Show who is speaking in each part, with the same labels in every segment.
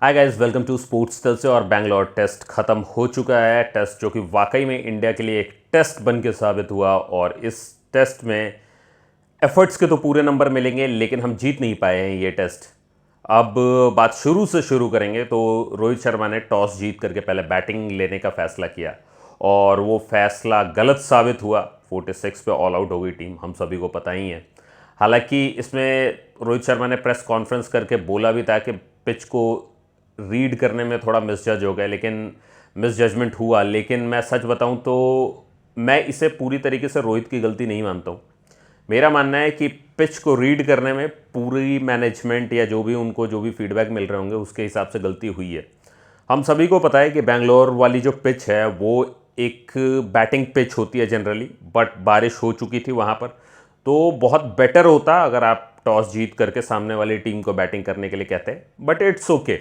Speaker 1: Hi guys, welcome to sports तल से। और बैंगलोर टेस्ट ख़त्म हो चुका है। टेस्ट जो कि वाकई में इंडिया के लिए एक टेस्ट बन के साबित हुआ। और इस टेस्ट में एफर्ट्स के तो पूरे नंबर मिलेंगे, लेकिन हम जीत नहीं पाए हैं ये टेस्ट। अब बात शुरू से शुरू करेंगे तो रोहित शर्मा ने टॉस जीत करके पहले बैटिंग लेने का फैसला किया और वो फैसला गलत साबित हुआ। 46 पे ऑल आउट हो गई टीम, हम सभी को पता ही है। हालांकि इसमें रोहित शर्मा ने प्रेस कॉन्फ्रेंस करके बोला भी था कि पिच को रीड करने में थोड़ा मिसजज हो गया, लेकिन मिस जजमेंट हुआ। लेकिन मैं सच बताऊं तो मैं इसे पूरी तरीके से रोहित की गलती नहीं मानता हूं। मेरा मानना है कि पिच को रीड करने में पूरी मैनेजमेंट या जो भी फीडबैक मिल रहे होंगे उसके हिसाब से गलती हुई है। हम सभी को पता है कि बैंगलोर वाली जो पिच है वो एक बैटिंग पिच होती है जनरली, बट बारिश हो चुकी थी वहाँ पर, तो बहुत बेटर होता अगर आप टॉस जीत करके सामने वाली टीम को बैटिंग करने के लिए कहते हैं। बट इट्स ओके,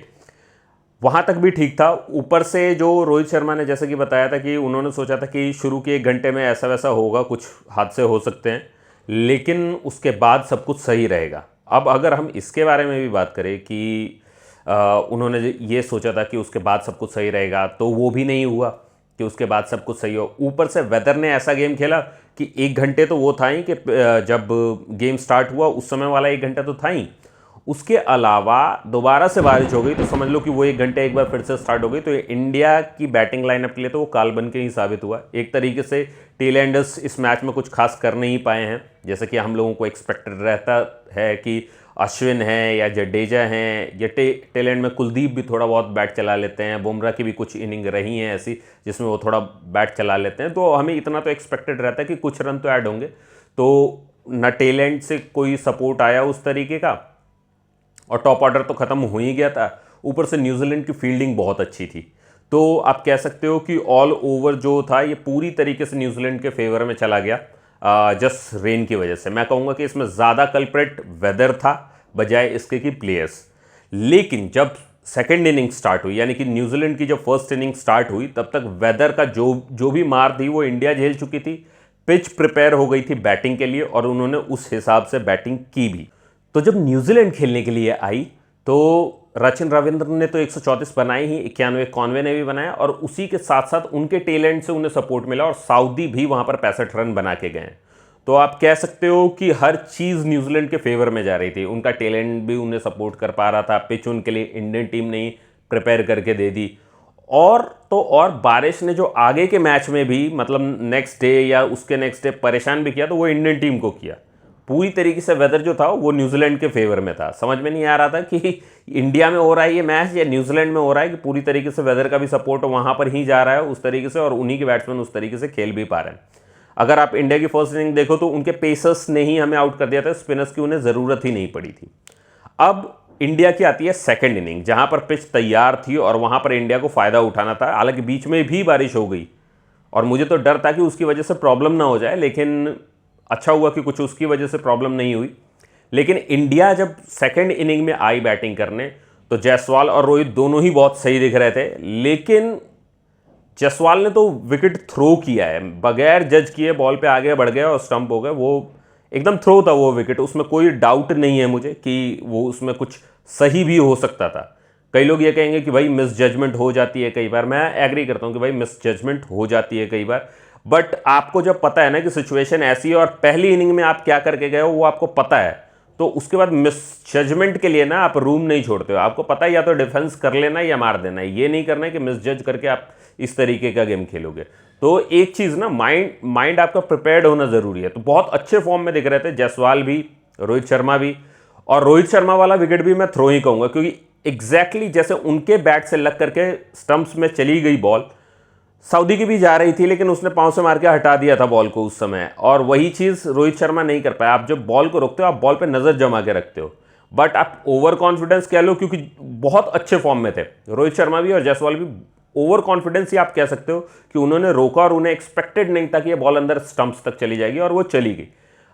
Speaker 1: वहाँ तक भी ठीक था। ऊपर से जो रोहित शर्मा ने जैसे कि बताया था कि उन्होंने सोचा था कि शुरू के 1 घंटे में ऐसा वैसा होगा, कुछ हादसे हो सकते हैं, लेकिन उसके बाद सब कुछ सही रहेगा। अब अगर हम इसके बारे में भी बात करें कि उन्होंने ये सोचा था कि उसके बाद सब कुछ सही रहेगा, तो वो भी नहीं हुआ कि उसके बाद सब कुछ सही हो। ऊपर से वेदर ने ऐसा गेम खेला कि 1 घंटे तो वो था ही कि जब गेम स्टार्ट हुआ उस समय वाला 1 घंटा तो था ही, उसके अलावा दोबारा से बारिश हो गई तो समझ लो कि वो 1 घंटे एक बार फिर से स्टार्ट हो गई। तो ये इंडिया की बैटिंग लाइनअप के लिए तो वो काल बन के ही साबित हुआ। एक तरीके से टेलएंडर्स इस मैच में कुछ खास कर नहीं पाए हैं, जैसे कि हम लोगों को एक्सपेक्टेड रहता है कि अश्विन है या जडेजा हैं या टेलेंड में कुलदीप भी थोड़ा बहुत बैट चला लेते हैं। बुमराह की भी कुछ इनिंग रही हैं ऐसी जिसमें वो थोड़ा बैट चला लेते हैं, तो हमें इतना तो एक्सपेक्टेड रहता है कि कुछ रन तो ऐड होंगे। तो न टेलेंट से कोई सपोर्ट आया उस तरीके का, और टॉप ऑर्डर तो ख़त्म हो ही गया था। ऊपर से न्यूजीलैंड की फील्डिंग बहुत अच्छी थी, तो आप कह सकते हो कि ऑल ओवर जो था ये पूरी तरीके से न्यूजीलैंड के फेवर में चला गया, जस्ट रेन की वजह से। मैं कहूँगा कि इसमें ज़्यादा कल्प्रेट वेदर था बजाय इसके कि प्लेयर्स। लेकिन जब सेकेंड इनिंग स्टार्ट हुई, यानी कि न्यूजीलैंड की जब फर्स्ट इनिंग स्टार्ट हुई, तब तक वेदर का जो भी मार थी वो इंडिया झेल चुकी थी। पिच प्रिपेयर हो गई थी बैटिंग के लिए और उन्होंने उस हिसाब से बैटिंग की भी। तो जब न्यूजीलैंड खेलने के लिए आई तो रचिन रविंद्र ने तो 134 बनाए ही, 91 कॉनवे ने भी बनाया, और उसी के साथ साथ उनके टैलेंट से उन्हें सपोर्ट मिला और साउदी भी वहां पर 65 रन बना के गए। तो आप कह सकते हो कि हर चीज़ न्यूजीलैंड के फेवर में जा रही थी। उनका टैलेंट भी उन्हें सपोर्ट कर पा रहा था, पिच उनके लिए इंडियन टीम ने ही प्रिपेयर करके दे दी। और तो और बारिश ने जो आगे के मैच में भी, मतलब नेक्स्ट डे या उसके नेक्स्ट डे परेशान भी किया, तो वो इंडियन टीम को किया। पूरी तरीके से वेदर जो था वो न्यूजीलैंड के फेवर में था। समझ में नहीं आ रहा था कि इंडिया में हो रहा है ये मैच या न्यूजीलैंड में हो रहा है, कि पूरी तरीके से वेदर का भी सपोर्ट वहां पर ही जा रहा है उस तरीके से, और उन्हीं के बैट्समैन उस तरीके से खेल भी पा रहे हैं। अगर आप इंडिया की फर्स्ट इनिंग देखो तो उनके पेसर्स ने ही हमें आउट कर दिया था, स्पिनर्स की उन्हें ज़रूरत ही नहीं पड़ी थी। अब इंडिया की आती है सेकेंड इनिंग, जहां पर पिच तैयार थी और वहां पर इंडिया को फ़ायदा उठाना था। हालांकि बीच में भी बारिश हो गई और मुझे तो डर था कि उसकी वजह से प्रॉब्लम ना हो जाए, लेकिन अच्छा हुआ कि कुछ उसकी वजह से प्रॉब्लम नहीं हुई। लेकिन इंडिया जब सेकेंड इनिंग में आई बैटिंग करने, तो जायसवाल और रोहित दोनों ही बहुत सही दिख रहे थे। लेकिन जायसवाल ने तो विकेट थ्रो किया है, बगैर जज किए बॉल पे आगे बढ़ गया और स्टंप हो गया। वो एकदम थ्रो था वो विकेट, उसमें कोई डाउट नहीं है मुझे कि वो उसमें कुछ सही भी हो सकता था। कई लोग ये कहेंगे कि भाई मिस जजमेंट हो जाती है कई बार, मैं एग्री करता हूँ कि भाई मिस जजमेंट हो जाती है कई बार। बट आपको जब पता है ना कि सिचुएशन ऐसी है और पहली इनिंग में आप क्या करके गए हो वो आपको पता है, तो उसके बाद मिस जजमेंट के लिए ना आप रूम नहीं छोड़ते हो। आपको पता है या तो डिफेंस कर लेना है या मार देना है, ये नहीं करना है कि मिस जज करके आप इस तरीके का गेम खेलोगे। तो एक चीज़ ना, माइंड आपका प्रिपेयर्ड होना ज़रूरी है। तो बहुत अच्छे फॉर्म में दिख रहे थे जायसवाल भी, रोहित शर्मा भी। और रोहित शर्मा वाला विकेट भी मैं थ्रो ही कहूँगा, क्योंकि एग्जैक्टली जैसे उनके बैट से लग करके स्टंप्स में चली गई बॉल, सऊदी की भी जा रही थी लेकिन उसने पांव से मार के हटा दिया था बॉल को उस समय, और वही चीज़ रोहित शर्मा नहीं कर पाया। आप जब बॉल को रोकते हो आप बॉल पे नज़र जमा के रखते हो, बट आप ओवर कॉन्फिडेंस कह लो, क्योंकि बहुत अच्छे फॉर्म में थे रोहित शर्मा भी और जायसवाल भी। ओवर कॉन्फिडेंस ही आप कह सकते हो कि उन्होंने रोका और उन्हें एक्सपेक्टेड नहीं था कि ये बॉल अंदर स्टंप्स तक चली जाएगी, और वो चली गई।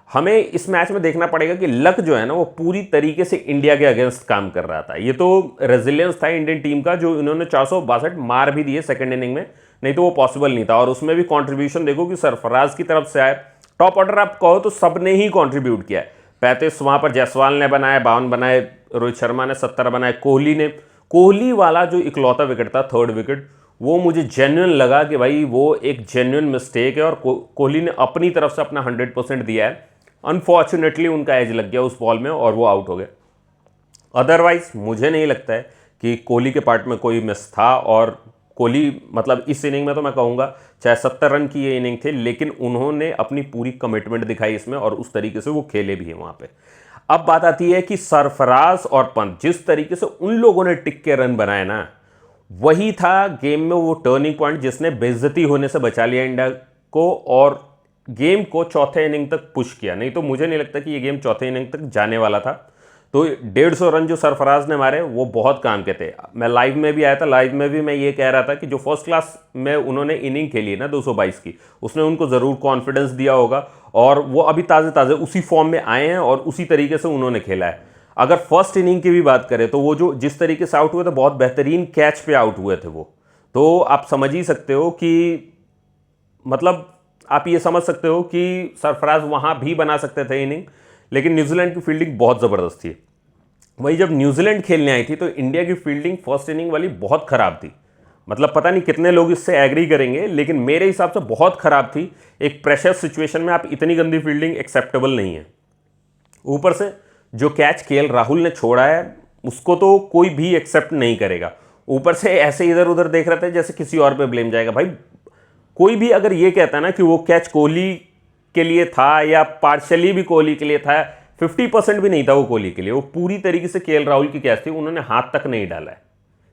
Speaker 1: हमें इस मैच में देखना पड़ेगा कि लक जो है ना वो पूरी तरीके से इंडिया के अगेंस्ट काम कर रहा था। ये तो रेजिलियंस था इंडियन टीम का, जो इन्होंने 462 मार भी दिए सेकंड इनिंग में, नहीं तो वो पॉसिबल नहीं था। और उसमें भी कंट्रीब्यूशन देखो कि सरफराज की तरफ से आए। टॉप ऑर्डर आप कहो तो सब ने ही कंट्रीब्यूट किया है। 35 वहां पर जायसवाल ने बनाए, 52 बनाए, रोहित शर्मा ने 70 बनाए, कोहली ने कोहली वाला जो इकलौता विकेट था, थर्ड विकेट, वो मुझे जेन्युइन लगा कि भाई वो एक जेन्युइन मिस्टेक है और कोहली ने अपनी तरफ से अपना 100% दिया है। अनफॉर्चुनेटली उनका एज लग गया उस बॉल में और वो आउट हो गए। अदरवाइज मुझे नहीं लगता है कि कोहली के पार्ट में कोई मिस था। और कोहली मतलब इस इनिंग में तो मैं कहूँगा चाहे 70 रन की ये इनिंग थी, लेकिन उन्होंने अपनी पूरी कमिटमेंट दिखाई इसमें और उस तरीके से वो खेले भी हैं वहाँ पे। अब बात आती है कि सरफराज और पंत जिस तरीके से उन लोगों ने टिक के रन बनाए ना, वही था गेम में वो टर्निंग पॉइंट जिसने बेइज्जती होने से बचा लिया इंडिया को और गेम को चौथे इनिंग तक पुश किया। नहीं तो मुझे नहीं लगता कि ये गेम चौथे इनिंग तक जाने वाला था। तो 150 रन जो सरफराज ने मारे वो बहुत काम के थे। मैं लाइव में भी आया था, लाइव में भी मैं ये कह रहा था कि जो फर्स्ट क्लास में उन्होंने इनिंग खेली है ना 222 की, उसने उनको ज़रूर कॉन्फिडेंस दिया होगा और वो अभी ताज़े ताज़े उसी फॉर्म में आए हैं और उसी तरीके से उन्होंने खेला है। अगर फर्स्ट इनिंग की भी बात करें तो वो जो जिस तरीके से आउट हुए थे, बहुत बेहतरीन कैच पे आउट हुए थे वो। तो आप समझ ही सकते हो कि मतलब आप ये समझ सकते हो कि सरफराज वहाँ भी बना सकते थे इनिंग, लेकिन न्यूजीलैंड की फील्डिंग बहुत ज़बरदस्त थी। वही जब न्यूजीलैंड खेलने आई थी तो इंडिया की फील्डिंग फर्स्ट इनिंग वाली बहुत ख़राब थी। मतलब पता नहीं कितने लोग इससे एग्री करेंगे, लेकिन मेरे हिसाब से बहुत ख़राब थी। एक प्रेशर सिचुएशन में आप इतनी गंदी फील्डिंग एक्सेप्टेबल नहीं है। ऊपर से जो कैच केएल राहुल ने छोड़ा है उसको तो कोई भी एक्सेप्ट नहीं करेगा। ऊपर से ऐसे इधर उधर देख रहे थे जैसे किसी और पे ब्लेम जाएगा। भाई कोई भी अगर ये कहता ना कि वो कैच कोहली के लिए था या पार्शली भी कोहली के लिए था, 50% भी नहीं था वो कोहली के लिए, वो पूरी तरीके से केएल राहुल की कैच थी, उन्होंने हाथ तक नहीं डाला है।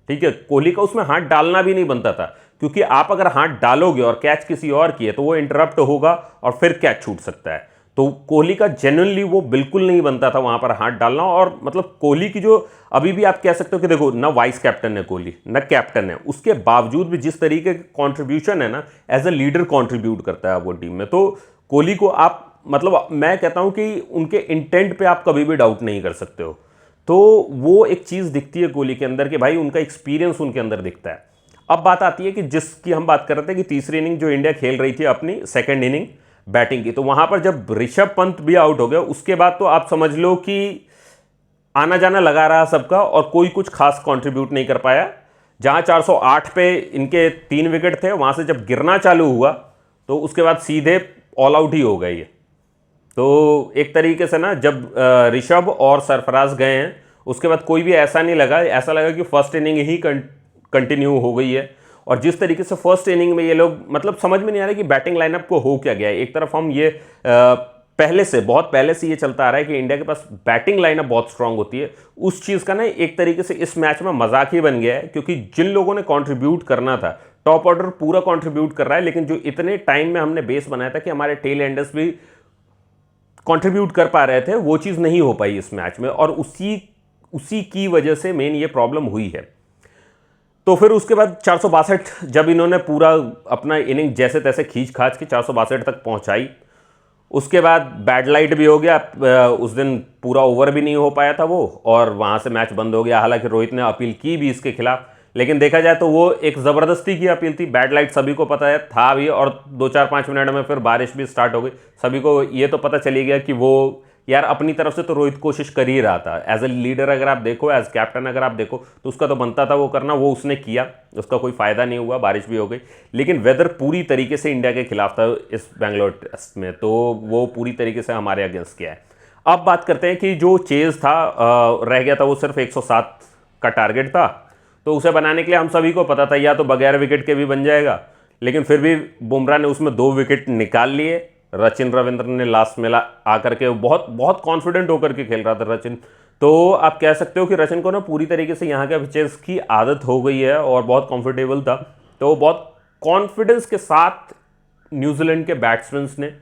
Speaker 1: ठीक है, कोहली का उसमें हाथ डालना भी नहीं बनता था, क्योंकि आप अगर हाथ डालोगे और कैच किसी और की है तो वो इंटरप्ट होगा और फिर कैच छूट सकता है। तो कोहली का जेन्युइनली वो बिल्कुल नहीं बनता था वहां पर हाथ डालना। और मतलब कोहली की जो अभी भी आप कह सकते हो कि देखो ना वाइस कैप्टन है कोहली, ना कैप्टन है, उसके बावजूद भी जिस तरीके का कॉन्ट्रीब्यूशन है ना, एज ए लीडर कॉन्ट्रीब्यूट करता है वो टीम में। तो कोहली को आप मतलब मैं कहता हूं कि उनके इंटेंट पे आप कभी भी डाउट नहीं कर सकते हो। तो वो एक चीज़ दिखती है कोहली के अंदर कि भाई उनका एक्सपीरियंस उनके अंदर दिखता है। अब बात आती है कि जिसकी हम बात कर रहे थे कि तीसरी इनिंग जो इंडिया खेल रही थी अपनी सेकंड इनिंग बैटिंग की, तो वहां पर जब ऋषभ पंत भी आउट हो गया उसके बाद तो आप समझ लो कि आना जाना लगा रहा सबका और कोई कुछ खास कंट्रीब्यूट नहीं कर पाया। जहां 408 पे इनके 3 विकेट थे, वहां से जब गिरना चालू हुआ तो उसके बाद सीधे ऑल आउट ही हो गई है। तो एक तरीके से ना जब ऋषभ और सरफराज गए हैं उसके बाद कोई भी ऐसा नहीं लगा, ऐसा लगा कि फर्स्ट इनिंग ही कंटिन्यू हो गई है। और जिस तरीके से फर्स्ट इनिंग में ये लोग मतलब समझ में नहीं आ रहा कि बैटिंग लाइनअप को हो क्या गया है। एक तरफ हम ये पहले से बहुत पहले से ये चलता आ रहा है कि इंडिया के पास बैटिंग लाइनअप बहुत स्ट्रांग होती है। उस चीज़ का ना एक तरीके से इस मैच में मजाक ही बन गया है, क्योंकि जिन लोगों ने कंट्रीब्यूट करना था, टॉप ऑर्डर पूरा कंट्रीब्यूट कर रहा है, लेकिन जो इतने टाइम में हमने बेस बनाया था कि हमारे टेल एंडर्स भी कंट्रीब्यूट कर पा रहे थे, वो चीज़ नहीं हो पाई इस मैच में और उसी की वजह से मेन ये प्रॉब्लम हुई है। तो फिर उसके बाद 462 जब इन्होंने पूरा अपना इनिंग जैसे तैसे खींच खाच के 462 तक पहुंचाई, उसके बाद बैड लाइट भी हो गया। उस दिन पूरा ओवर भी नहीं हो पाया था वो और वहाँ से मैच बंद हो गया। हालांकि रोहित ने अपील की भी इसके खिलाफ, लेकिन देखा जाए तो वो एक ज़बरदस्ती की अपील थी। बैड लाइट सभी को पता है था भी, और 2-4-5 मिनट में फिर बारिश भी स्टार्ट हो गई। सभी को ये तो पता चली गया कि वो यार अपनी तरफ से तो रोहित कोशिश कर ही रहा था। एज ए लीडर अगर आप देखो, एज कैप्टन अगर आप देखो, तो उसका तो बनता था वो करना, वो उसने किया, उसका कोई फ़ायदा नहीं हुआ, बारिश भी हो गई। लेकिन वेदर पूरी तरीके से इंडिया के खिलाफ था इस बैंगलोर टेस्ट में, तो वो पूरी तरीके से हमारे अगेंस्ट किया है। अब बात करते हैं कि जो चेज़ था रह गया था, वो सिर्फ 107 का टारगेट था। तो उसे बनाने के लिए हम सभी को पता था या तो बगैर विकेट के भी बन जाएगा, लेकिन फिर भी बुमराह ने उसमें 2 विकेट निकाल लिए। रचिन रविंद्र ने लास्ट में आकर के बहुत बहुत कॉन्फिडेंट होकर के खेल रहा था रचिन। तो आप कह सकते हो कि रचिन को ना पूरी तरीके से यहाँ के पिचेस की आदत हो गई है और बहुत कंफर्टेबल था। तो बहुत कॉन्फिडेंस के साथ न्यूजीलैंड के बैट्समैन ने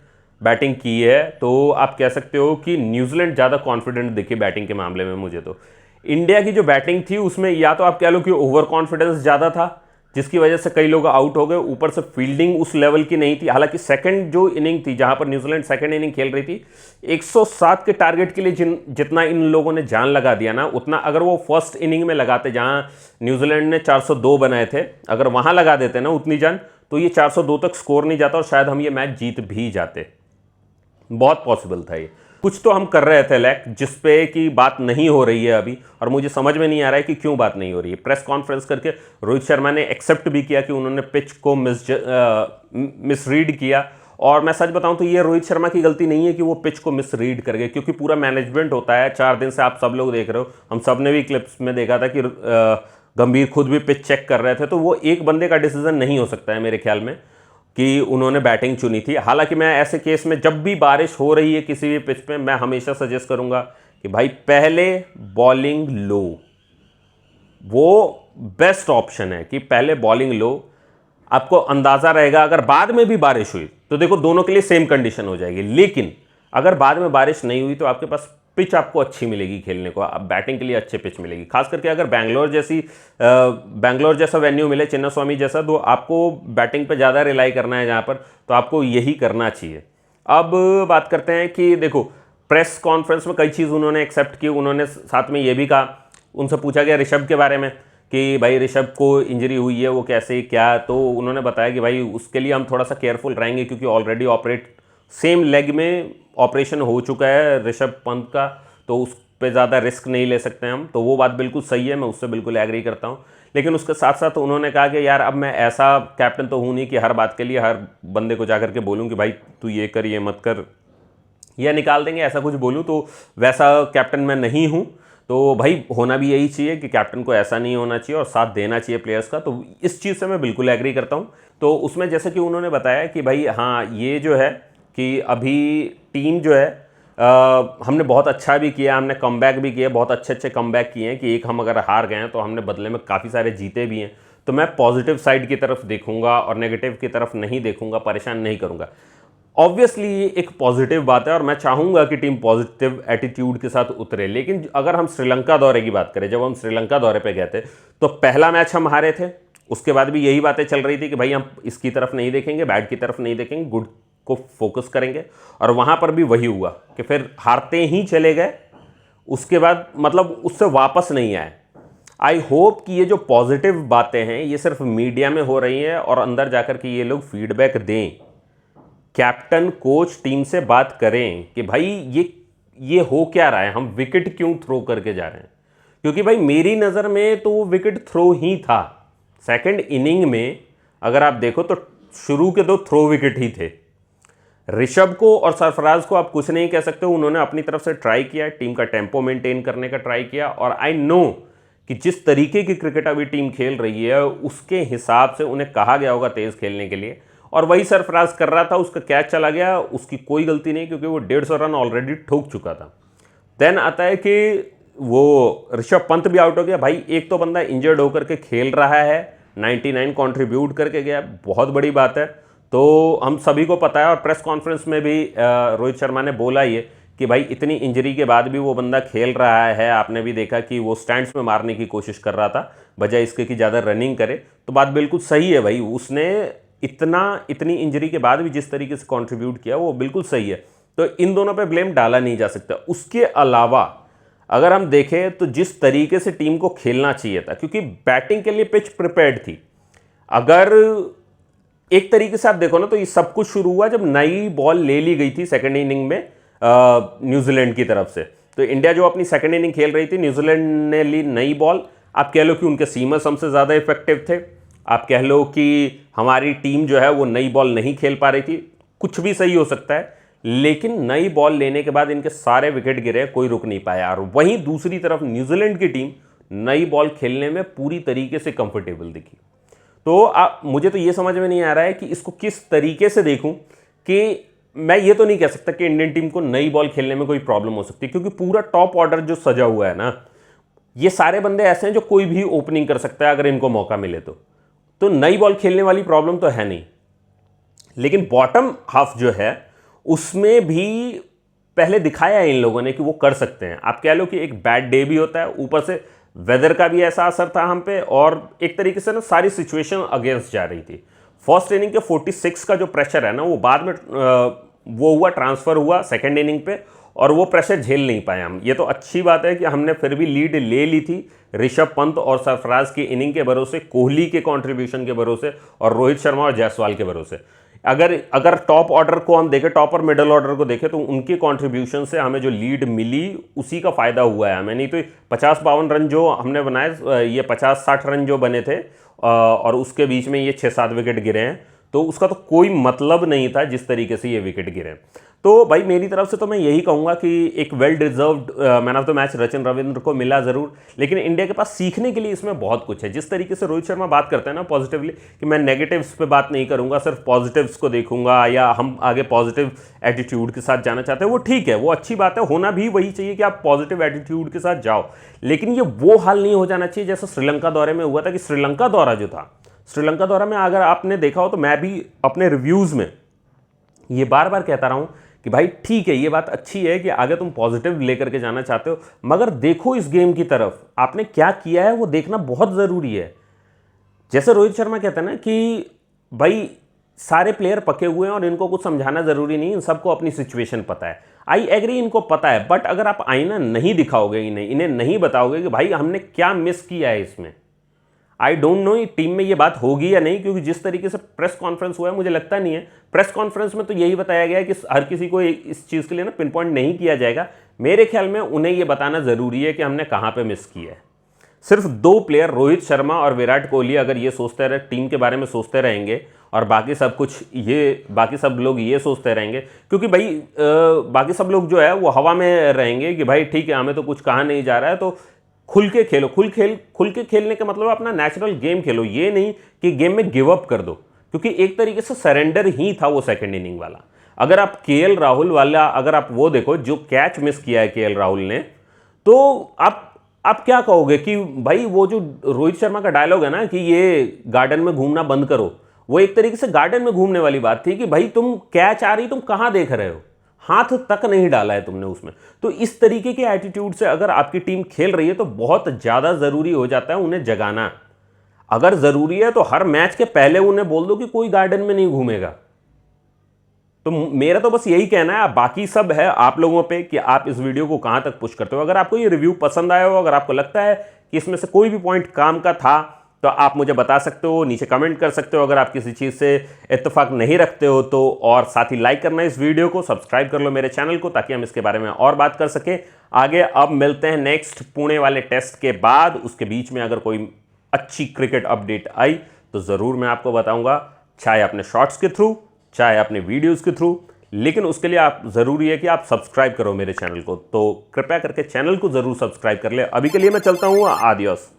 Speaker 1: बैटिंग की है। तो आप कह सकते हो कि न्यूजीलैंड ज़्यादा कॉन्फिडेंट दिखी बैटिंग के मामले में मुझे। तो इंडिया की जो बैटिंग थी उसमें या तो आप कह लो कि ओवर कॉन्फिडेंस ज़्यादा था, जिसकी वजह से कई लोग आउट हो गए। ऊपर से फील्डिंग उस लेवल की नहीं थी। हालांकि सेकंड जो इनिंग थी जहां पर न्यूजीलैंड सेकंड इनिंग खेल रही थी, 107 के टारगेट के लिए जितना इन लोगों ने जान लगा दिया ना, उतना अगर वो फर्स्ट इनिंग में लगाते जहां न्यूजीलैंड ने 402 बनाए थे, अगर वहां लगा देते ना उतनी जान, तो ये 402 तक स्कोर नहीं जाता और शायद हम ये मैच जीत भी जाते। बहुत पॉसिबल था ये। कुछ तो हम कर रहे थे लैक जिस पे कि बात नहीं हो रही है अभी, और मुझे समझ में नहीं आ रहा है कि क्यों बात नहीं हो रही है। प्रेस कॉन्फ्रेंस करके रोहित शर्मा ने एक्सेप्ट भी किया कि उन्होंने पिच को मिसरीड किया, और मैं सच बताऊं तो ये रोहित शर्मा की गलती नहीं है कि वो पिच को मिसरीड कर गए, क्योंकि पूरा मैनेजमेंट होता है। 4 दिन से आप सब लोग देख रहे हो, हम सब ने भी क्लिप्स में देखा था कि गंभीर खुद भी पिच चेक कर रहे थे, तो वो एक बंदे का डिसीजन नहीं हो सकता है मेरे ख्याल में कि उन्होंने बैटिंग चुनी थी। हालांकि मैं ऐसे केस में जब भी बारिश हो रही है किसी भी पिच पे, मैं हमेशा सजेस्ट करूंगा कि भाई पहले बॉलिंग लो, वो बेस्ट ऑप्शन है कि पहले बॉलिंग लो। आपको अंदाजा रहेगा अगर बाद में भी बारिश हुई तो देखो दोनों के लिए सेम कंडीशन हो जाएगी, लेकिन अगर बाद में बारिश नहीं हुई तो आपके पास पिच आपको अच्छी मिलेगी खेलने को, अब बैटिंग के लिए अच्छे पिच मिलेगी। खास करके अगर बैंगलोर जैसा वेन्यू मिले, चिन्नास्वामी जैसा, तो आपको बैटिंग पे ज़्यादा रिलाई करना है जहाँ पर, तो आपको यही करना चाहिए। अब बात करते हैं कि देखो प्रेस कॉन्फ्रेंस में कई चीज़ उन्होंने एक्सेप्ट की। उन्होंने साथ में ये भी कहा, उनसे पूछा गया ऋषभ के बारे में कि भाई ऋषभ को इंजरी हुई है, वो कैसे क्या, तो उन्होंने बताया कि भाई उसके लिए हम थोड़ा सा केयरफुल रहेंगे क्योंकि ऑलरेडी सेम लेग में ऑपरेशन हो चुका है ऋषभ पंत का, तो उस पर ज़्यादा रिस्क नहीं ले सकते हम। तो वो बात बिल्कुल सही है, मैं उससे बिल्कुल एग्री करता हूँ। लेकिन उसके साथ साथ उन्होंने कहा कि यार अब मैं ऐसा कैप्टन तो हूँ नहीं कि हर बात के लिए हर बंदे को जाकर के बोलूँ कि भाई तू ये कर, ये मत कर, या निकाल देंगे, ऐसा कुछ बोलूँ, तो वैसा कैप्टन मैं नहीं हूँ। तो भाई होना भी यही चाहिए कि कैप्टन को ऐसा नहीं होना चाहिए और साथ देना चाहिए प्लेयर्स का, तो इस चीज़ से मैं बिल्कुल एग्री करता हूँ। तो उसमें जैसे कि उन्होंने बताया कि भाई हाँ ये जो है कि अभी टीम जो है हमने बहुत अच्छा भी किया, हमने कमबैक भी किया, बहुत अच्छे अच्छे कमबैक किए हैं कि एक हम अगर हार गए हैं तो हमने बदले में काफ़ी सारे जीते भी हैं। तो मैं पॉजिटिव साइड की तरफ देखूंगा और नेगेटिव की तरफ नहीं देखूंगा, परेशान नहीं करूंगा। ऑब्वियसली ये एक पॉजिटिव बात है और मैं चाहूंगा कि टीम पॉजिटिव एटीट्यूड के साथ उतरे। लेकिन अगर हम श्रीलंका दौरे की बात करें, जब हम श्रीलंका दौरे पे गए थे तो पहला मैच हम हारे थे, उसके बाद भी यही बातें चल रही थी कि भाई हम इसकी तरफ नहीं देखेंगे, बैड की तरफ नहीं देखेंगे, गुड को फोकस करेंगे, और वहां पर भी वही हुआ कि फिर हारते ही चले गए, उसके बाद मतलब उससे वापस नहीं आए। आई होप कि ये जो पॉजिटिव बातें हैं ये सिर्फ मीडिया में हो रही हैं और अंदर जाकर के ये लोग फीडबैक दें, कैप्टन कोच टीम से बात करें कि भाई ये हो क्या रहा है, हम विकेट क्यों थ्रो करके जा रहे हैं। क्योंकि भाई मेरी नज़र में तो वो विकेट थ्रो ही था। सेकंड इनिंग में अगर आप देखो तो शुरू के 2 थ्रो विकेट ही थे। ऋषभ को और सरफराज को आप कुछ नहीं कह सकते, उन्होंने अपनी तरफ से ट्राई किया, टीम का टेम्पो मेंटेन करने का ट्राई किया, और आई नो कि जिस तरीके की क्रिकेट अभी टीम खेल रही है उसके हिसाब से उन्हें कहा गया होगा तेज़ खेलने के लिए, और वही सरफराज कर रहा था, उसका कैच चला गया, उसकी कोई गलती नहीं क्योंकि वो 150 रन ऑलरेडी ठोक चुका था। देन आता है कि वो ऋषभ पंत भी आउट हो गया। भाई एक तो बंदा इंजर्ड होकर के खेल रहा है, 99 कंट्रीब्यूट करके गया, बहुत बड़ी बात है। तो हम सभी को पता है, और प्रेस कॉन्फ्रेंस में भी रोहित शर्मा ने बोला ये कि भाई इतनी इंजरी के बाद भी वो बंदा खेल रहा है। आपने भी देखा कि वो स्टैंड्स में मारने की कोशिश कर रहा था बजाय इसके कि ज़्यादा रनिंग करे, तो बात बिल्कुल सही है भाई, उसने इतनी इंजरी के बाद भी जिस तरीके से कंट्रीब्यूट किया वो बिल्कुल सही है। तो इन दोनों पे ब्लेम डाला नहीं जा सकता। उसके अलावा अगर हम देखें तो जिस तरीके से टीम को खेलना चाहिए था, क्योंकि बैटिंग के लिए पिच प्रिपेयर्ड थी। अगर एक तरीके से आप देखो ना तो ये सब कुछ शुरू हुआ जब नई बॉल ले ली गई थी सेकेंड इनिंग में न्यूजीलैंड की तरफ से। तो इंडिया जो अपनी सेकेंड इनिंग खेल रही थी, न्यूजीलैंड ने ली नई बॉल। आप कह लो कि उनके सीमर्स हमसे ज़्यादा इफेक्टिव थे, आप कह लो कि हमारी टीम जो है वो नई बॉल नहीं खेल पा रही थी, कुछ भी सही हो सकता है। लेकिन नई बॉल लेने के बाद इनके सारे विकेट गिरे, कोई रुक नहीं पाया। और वहीं दूसरी तरफ न्यूजीलैंड की टीम नई बॉल खेलने में पूरी तरीके से कंफर्टेबल दिखी। तो मुझे तो ये समझ में नहीं आ रहा है कि इसको किस तरीके से देखूं, कि मैं ये तो नहीं कह सकता कि इंडियन टीम को नई बॉल खेलने में कोई प्रॉब्लम हो सकती है, क्योंकि पूरा टॉप ऑर्डर जो सजा हुआ है ना, ये सारे बंदे ऐसे हैं जो कोई भी ओपनिंग कर सकता है अगर इनको मौका मिले तो नई बॉल खेलने वाली प्रॉब्लम तो है नहीं। लेकिन बॉटम हाफ जो है उसमें भी पहले दिखाया है इन लोगों ने कि वो कर सकते हैं। आप कह लो कि एक बैड डे भी होता है, ऊपर से वेदर का भी ऐसा असर था हम पे, और एक तरीके से ना सारी सिचुएशन अगेंस्ट जा रही थी। फर्स्ट इनिंग के 46 का जो प्रेशर है ना, वो बाद में वो हुआ, ट्रांसफर हुआ सेकेंड इनिंग पे, और वो प्रेशर झेल नहीं पाए हम। ये तो अच्छी बात है कि हमने फिर भी लीड ले ली थी ऋषभ पंत और सरफराज की इनिंग के भरोसे, कोहली के कंट्रीब्यूशन के भरोसे, और रोहित शर्मा और जायसवाल के भरोसे। अगर टॉप ऑर्डर को हम देखें, टॉप और मिडल ऑर्डर को देखें, तो उनके कंट्रीब्यूशन से हमें जो लीड मिली उसी का फ़ायदा हुआ है हमें। नहीं तो 50-52 रन जो हमने बनाए, ये 50-60 रन जो बने थे और उसके बीच में ये 6-7 विकेट गिरे हैं, तो उसका तो कोई मतलब नहीं था जिस तरीके से ये विकेट गिरे। तो भाई मेरी तरफ से तो मैं यही कहूँगा कि एक well deserved man of the match Rachin Ravindra को मिला ज़रूर, लेकिन इंडिया के पास सीखने के लिए इसमें बहुत कुछ है। जिस तरीके से रोहित शर्मा बात करते हैं ना पॉजिटिवली, कि मैं नेगेटिव्स पे बात नहीं करूँगा, सिर्फ पॉजिटिव्स को देखूंगा, या हम आगे पॉजिटिव एटीट्यूड के साथ जाना चाहते हैं, वो ठीक है, वो अच्छी बात है, होना भी वही चाहिए कि आप पॉजिटिव एटीट्यूड के साथ जाओ। लेकिन ये वो हाल नहीं हो जाना चाहिए जैसा श्रीलंका दौरे में हुआ था, कि श्रीलंका दौरा जो था, श्रीलंका दौरा में अगर आपने देखा हो तो मैं भी अपने रिव्यूज़ में ये बार बार कहता रहा हूँ कि भाई ठीक है, ये बात अच्छी है कि आगे तुम पॉजिटिव लेकर के जाना चाहते हो, मगर देखो इस गेम की तरफ आपने क्या किया है वो देखना बहुत ज़रूरी है। जैसे रोहित शर्मा कहते हैं ना कि भाई सारे प्लेयर पके हुए हैं और इनको कुछ समझाना ज़रूरी नहीं, इन सबको अपनी सिचुएशन पता है। आई एग्री, इनको पता है, बट अगर आप आईना नहीं दिखाओगे, इन्हें नहीं बताओगे कि भाई हमने क्या मिस किया है इसमें, आई डोंट नो टीम में ये बात होगी या नहीं, क्योंकि जिस तरीके से प्रेस कॉन्फ्रेंस हुआ है मुझे लगता नहीं है। प्रेस कॉन्फ्रेंस में तो यही बताया गया है कि हर किसी को इस चीज़ के लिए ना पिन पॉइंट नहीं किया जाएगा। मेरे ख्याल में उन्हें ये बताना ज़रूरी है कि हमने कहाँ पे मिस किया है। सिर्फ 2 प्लेयर रोहित शर्मा और विराट कोहली अगर ये सोचते रहे, टीम के बारे में सोचते रहेंगे, और बाकी सब लोग ये सोचते रहेंगे, क्योंकि भाई बाकी सब लोग जो है वो हवा में रहेंगे कि भाई ठीक है हमें तो कुछ कहा नहीं जा रहा है, तो खुल के खेलो। खुल के खेलने का मतलब अपना नेचुरल गेम खेलो, ये नहीं कि गेम में गिव अप कर दो, क्योंकि एक तरीके से सरेंडर ही था वो सेकंड इनिंग वाला। अगर आप केएल राहुल वाला, अगर आप वो देखो जो कैच मिस किया है केएल राहुल ने, तो आप क्या कहोगे कि भाई वो जो रोहित शर्मा का डायलॉग है ना कि ये गार्डन में घूमना बंद करो, वो एक तरीके से गार्डन में घूमने वाली बात थी कि भाई तुम कैच आ रही, तुम कहाँ देख रहे हो, हाथ तक नहीं डाला है तुमने उसमें। तो इस तरीके के एटीट्यूड से अगर आपकी टीम खेल रही है तो बहुत ज़्यादा ज़रूरी हो जाता है उन्हें जगाना। अगर ज़रूरी है तो हर मैच के पहले उन्हें बोल दो कि कोई गार्डन में नहीं घूमेगा। तो मेरा तो बस यही कहना है, बाकी सब है आप लोगों पे कि आप इस वीडियो को कहाँ तक पुश करते हो। अगर आपको ये रिव्यू पसंद आया हो, अगर आपको लगता है कि इसमें से कोई भी पॉइंट काम का था, तो आप मुझे बता सकते हो, नीचे कमेंट कर सकते हो। अगर आप किसी चीज़ से इत्तेफाक नहीं रखते हो तो, और साथ ही लाइक करना इस वीडियो को, सब्सक्राइब कर लो मेरे चैनल को, ताकि हम इसके बारे में और बात कर सकें आगे। अब मिलते हैं नेक्स्ट पुणे वाले टेस्ट के बाद, उसके बीच में अगर कोई अच्छी क्रिकेट अपडेट आई तो ज़रूर मैं आपको बताऊँगा, चाहे अपने शॉर्ट्स के थ्रू, चाहे अपने वीडियोज़ के थ्रू। लेकिन उसके लिए आप ज़रूरी है कि आप सब्सक्राइब करो मेरे चैनल को, तो कृपया करके चैनल को ज़रूर सब्सक्राइब कर ले। अभी के लिए मैं चलता हूँ, आदियोस।